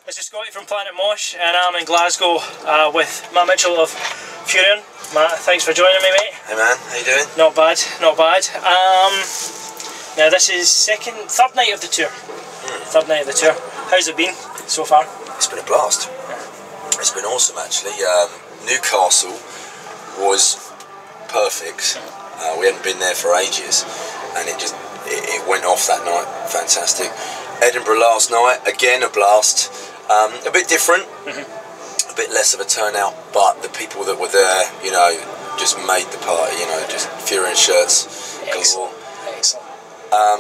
This is Scotty from Planetmosh, and I'm in Glasgow with Matt Mitchell of Furyon. Matt, thanks for joining me, mate. Hey man, how you doing? Not bad, not bad. Now this is third night of the tour. Third night of the tour. How's it been so far? It's been a blast. Yeah. It's been awesome actually. Newcastle was perfect. We hadn't been there for ages, and it went off that night. Fantastic. Edinburgh last night, again a blast. A bit different, a bit less of a turnout, but the people that were there, you know, just made the party. You know, just Furyon shirts. Excellent. Excellent.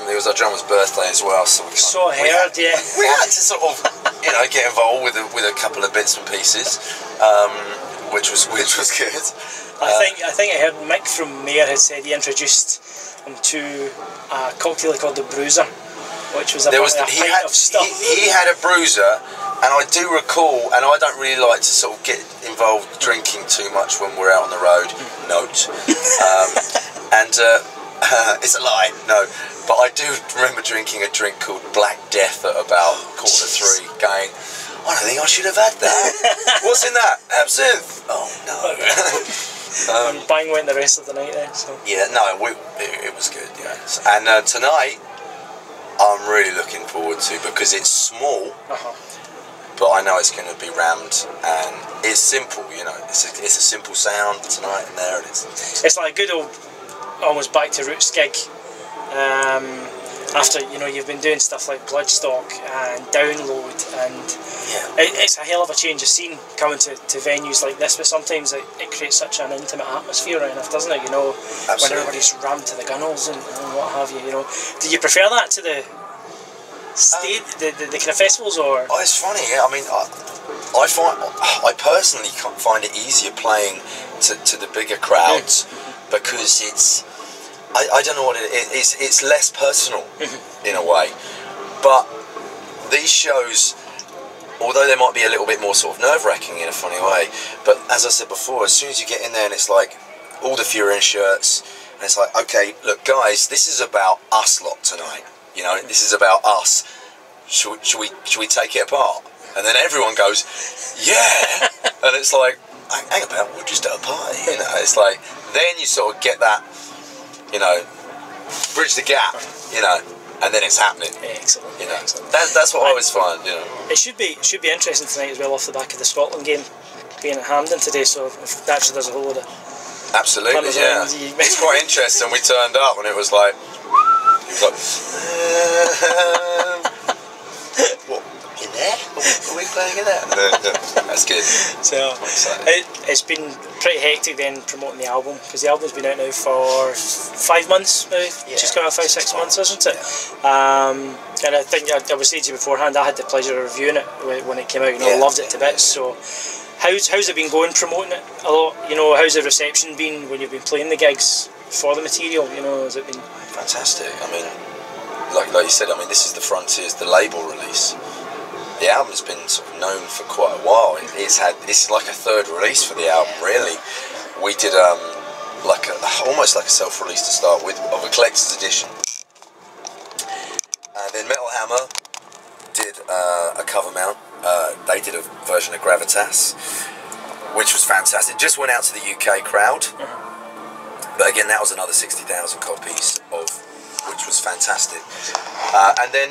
It was our drummer's birthday as well, so we had to sort of, you know, get involved with a couple of bits and pieces, which was good. I think I heard Mick from Mayor had said he introduced him to a cocktail called the Bruiser, which was a pint of stuff. He had a bruiser, and I do recall, and I don't really like to sort of get involved drinking too much when we're out on the road. Note, it's a lie. No. But I do remember drinking a drink called Black Death at about 3:15, going, I don't think I should have had that. What's in that? Absinthe. Oh no. And bang went the rest of the night then. So. Yeah, no, it was good. Yeah. And tonight, I'm really looking forward to, because it's small, but I know it's going to be rammed, and it's simple. You know, it's a simple sound tonight and there, and it's like a good old, almost back to roots gig. After, you know, you've been doing stuff like Bloodstock and Download, and it's a hell of a change of scene coming to venues like this, but sometimes it creates such an intimate atmosphere right enough, doesn't it, you know? Absolutely. When everybody's rammed to the gunnels and what have you, you know. Do you prefer that to the kind of festivals, or? Oh, it's funny, yeah. I mean, I personally find it easier playing to the bigger crowds, because it's, I don't know what it is. It's less personal in a way, but these shows, although they might be a little bit more sort of nerve-wracking in a funny way, but as I said before, as soon as you get in there and it's like all the Furyon shirts, and it's like, okay, look guys, this is about us lot tonight. You know, this is about us. Should we take it apart? And then everyone goes, yeah, and it's like, hang about, we're just at a party. You know, it's like, then you sort of get that, you know, bridge the gap, you know, and then it's happening. Excellent. You know, that's what I always find. You know, it should be interesting tonight as well, off the back of the Scotland game being at Hampden today. So if actually there's a whole lot of absolutely, yeah, it's quite interesting. We turned up and it was like, what in there? Are we playing in there? That's good. So it's been pretty hectic then promoting the album, because the album's been out now for 5 months now. Yeah, just got out 5-6 months, isn't it? Yeah. And I think I was saying to you beforehand, I had the pleasure of reviewing it when it came out. You know, loved it to bits. So how's it been going promoting it a lot? You know, how's the reception been when you've been playing the gigs for the material? You know, has it been fantastic? I mean, like you said, I mean, this is the Frontiers, the label release. The album's been sort of known for quite a while. This is like a third release for the album, really. We did almost like a self-release to start with, of a collector's edition. And then Metal Hammer did a cover mount. They did a version of Gravitas, which was fantastic. Just went out to the UK crowd. But again, that was another 60,000 copies which was fantastic. And then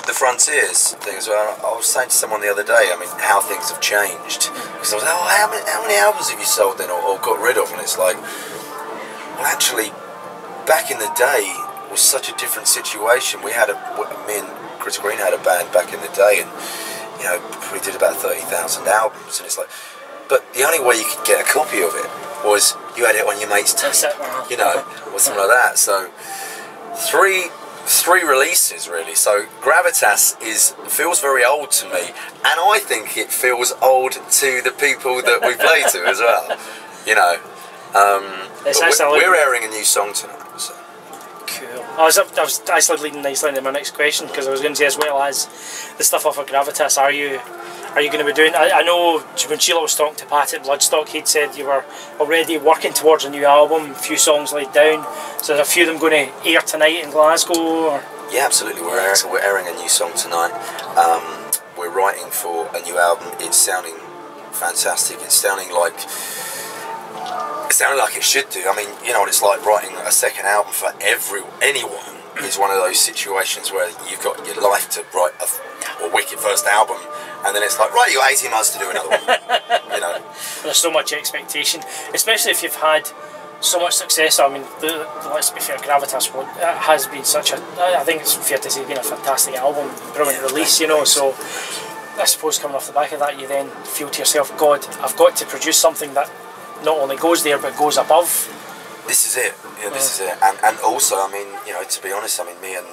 the Frontiers thing as well. I was saying to someone the other day, I mean, how things have changed. Because I was like, oh, how many albums have you sold then, or got rid of? And it's like, well, actually, back in the day, it was such a different situation. Me and Chris Green had a band back in the day, and you know, we did about 30,000 albums, and it's like, but the only way you could get a copy of it was you had it on your mate's tape, you know, or something like that. So three releases really. So Gravitas feels very old to me, and I think it feels old to the people that we play to as well. You know, we're airing a new song tonight. So. Cool. I was actually leading nicely into my next question, because I was going to say, as well as the stuff off of Gravitas, are you going to be doing? I know when Sheila was talking to Pat at Bloodstock, he'd said you were already working towards a new album, a few songs laid down. So there's a few of them going to air tonight in Glasgow? Or? Yeah, absolutely. We're airing a new song tonight. We're we're writing for a new album. It's sounding fantastic. It's sounding like it should do. I mean, you know what it's like writing a second album for anyone. Is one of those situations where you've got your life to write a wicked first album, and then it's like, right, you got 18 months to do another one. You know, there's so much expectation, especially if you've had so much success. I mean, let's be fair, Gravitas has been such a, I think it's fair to say, been a fantastic album, brilliant release, you know. So I suppose coming off the back of that, you then feel to yourself, God, I've got to produce something that not only goes there but goes above. This is it. Yeah, this is it. And also, I mean, you know, to be honest, I mean, me and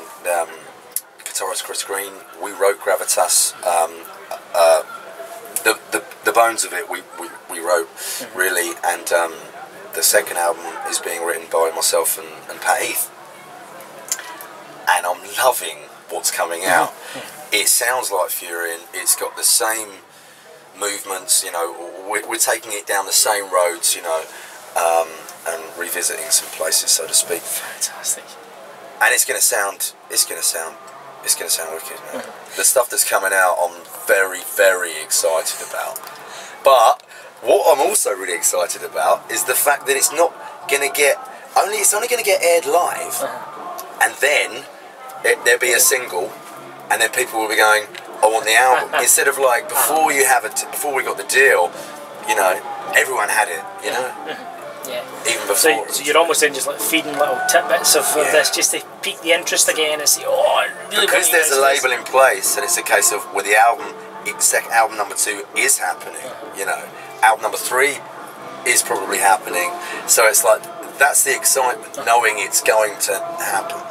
guitarist Chris Green, we wrote Gravitas. The bones of it we wrote, really, and the second album is being written by myself and Pat Heath, and I'm loving what's coming out. It sounds like Furyon. It's got the same movements, you know. We're taking it down the same roads, you know, and revisiting some places, so to speak. Fantastic. And it's gonna sound wicked, man. The stuff that's coming out, I'm very, very excited about. But what I'm also really excited about is the fact that it's not gonna get it's only gonna get aired live, and then there'll be a single, and then people will be going, I want the album. Instead of like before we got the deal, you know, everyone had it, you know. Yeah. Even before. So you're almost then just like feeding little tidbits of this just to pique the interest again and say, oh, I really because there's a label in place, and it's a case of with the album, album number 2 is happening, you know. Album number 3 is probably happening. So it's like, that's the excitement, knowing it's going to happen.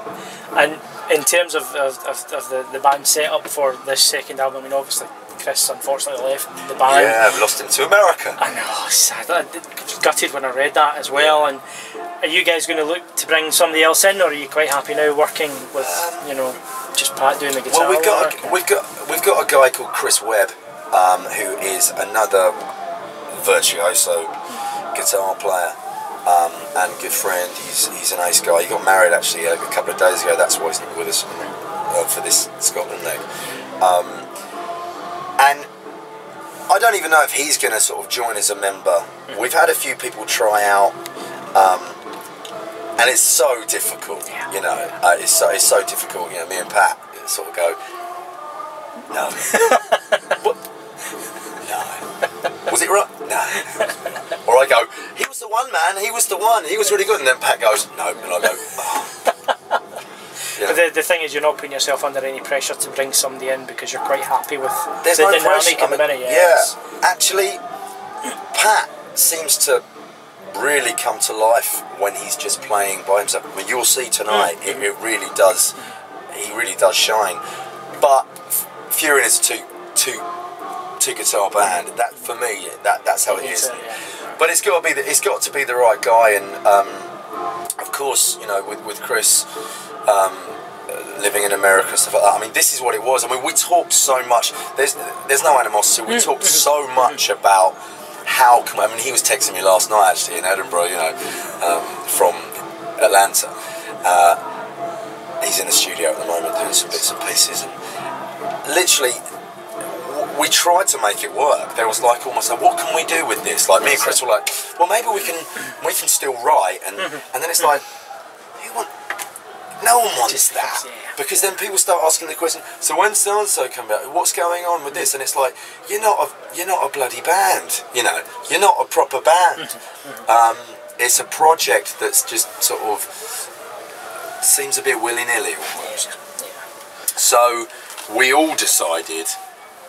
And in terms of the band setup for this second album, I mean, obviously Chris unfortunately left the band. Yeah, I've lost him to America. I know, sad. I was gutted when I read that as well. And are you guys going to look to bring somebody else in, or are you quite happy now working with, you know, just Pat doing the guitar? Well, we've got a guy called Chris Webb, who is another virtuoso guitar player and good friend. He's an ace guy. He got married actually a couple of days ago. That's why he's not with us for this Scotland leg. And I don't even know if he's going to sort of join as a member. We've had a few people try out, and it's so difficult, you know. It's so difficult, you know. Me and Pat sort of go, no. What? No. Was it right? No. Or I go, he was the one, man. He was the one. He was really good. And then Pat goes, no. And I go, oh. Yeah. But the thing is, you're not putting yourself under any pressure to bring somebody in because you're quite happy with There's the no dynamic pressure. in the minute. Yeah, actually, Pat seems to really come to life when he's just playing by himself. I mean, you'll see tonight, it really does. He really does shine. But Furyon is a two guitar band. That for me, that's how it is. But it's got to be the right guy, and of course, you know, with Chris. Living in America and stuff like that. I mean, this is what it was. I mean, we talked so much. There's no animosity. We talked so much about how. I mean, he was texting me last night actually in Edinburgh. You know, from Atlanta. He's in the studio at the moment doing some bits and pieces, and literally, we tried to make it work. There was like almost like, what can we do with this? Like me and Chris were like, well, maybe we can still write, and then it's like, no one wants that, because then people start asking the question. So when so and so come back, what's going on with this? And it's like, you're not a bloody band, you know. You're not a proper band. It's a project that's just sort of seems a bit willy-nilly almost. So we all decided,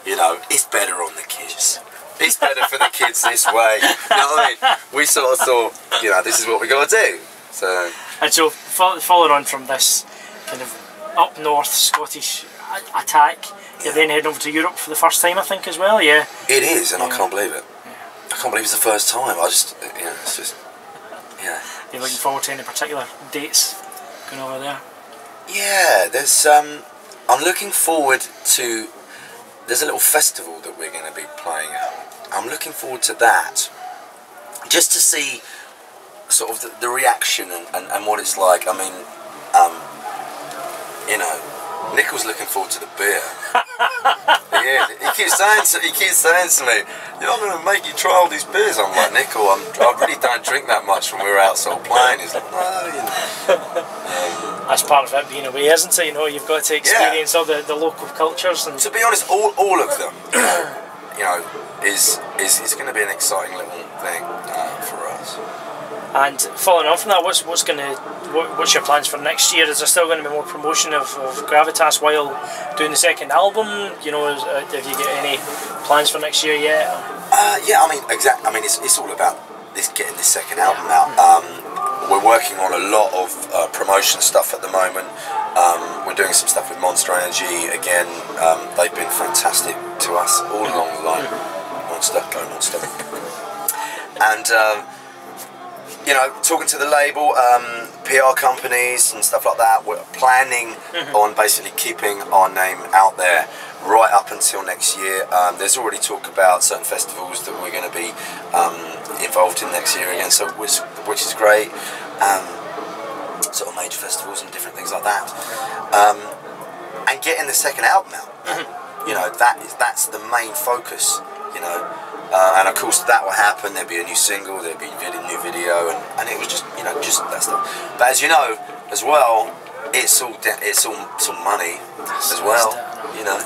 you know, it's better on the kids. It's better for the kids this way. You know what I mean? We sort of thought, you know, this is what we got to do. So. And so, following on from this kind of up north Scottish attack, you're then heading over to Europe for the first time, I think, as well. Yeah. It is, and I can't believe it. I can't believe it's the first time. I just, it's just, Are you looking forward to any particular dates going over there? Yeah, there's. I'm looking forward to. There's a little festival that we're going to be playing at. I'm looking forward to that, just to see. Sort of the reaction and what it's like. I mean, you know, Nick was looking forward to the beer. He Yeah, he keeps saying to me, "You're not going to make you try all these beers." I'm like, "Nickel, I really don't drink that much when we're outside playing." He's like, "No, you know." That's part of it being away, isn't it? You know, you've got to experience all the local cultures. And to be honest, all of them, you know, is going to be an exciting little thing for us. And following on from that, what's your plans for next year? Is there still going to be more promotion of Gravitas while doing the second album? You know, have you got any plans for next year yet? Yeah, I mean, exactly. I mean, it's all about getting this second album out. We're working on a lot of promotion stuff at the moment. We're doing some stuff with Monster Energy again. They've been fantastic to us all along the line. Monster, go Monster. And you know, talking to the label, PR companies and stuff like that, we're planning on basically keeping our name out there right up until next year. There's already talk about certain festivals that we're going to be involved in next year again, so which is great. Sort of major festivals and different things like that. And getting the second album out, you know, that's the main focus, you know. And of course that will happen. There'll be a new single, there'll be a new video, and it was just, you know, just that stuff. But as you know, as well, it's all money as well, you know.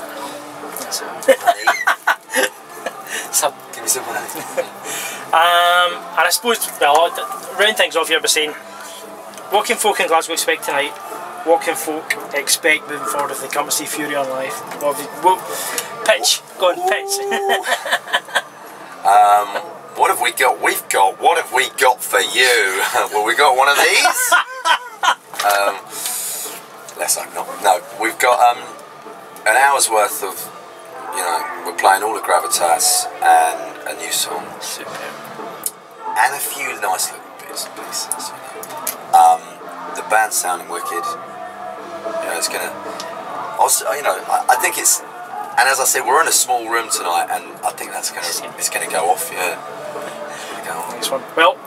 Give me some money. And I suppose, well, round things off here by saying, what can folk in Glasgow expect tonight? What can folk expect moving forward if they come to see Furyon live? Pitch, go on, pitch. What have we got? What have we got for you? Well, we got one of these. Let's hope not. No, we've got an hour's worth of, you know, we're playing all the Gravitas and a new song. Super. And a few nice little bits and pieces, you know. The band's sounding wicked. You know, it's gonna. Also, you know, I think it's. And as I said, we're in a small room tonight, and I think it's gonna go off. Yeah. It's gonna go off. Nice one. Well,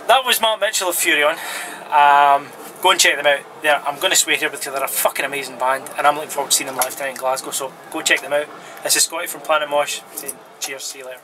that was Mark Mitchell of Furyon. Go and check them out. I'm going to swear here because they're a fucking amazing band, and I'm looking forward to seeing them live tonight in Glasgow. So go check them out. This is Scotty from Planetmosh saying cheers. See you later.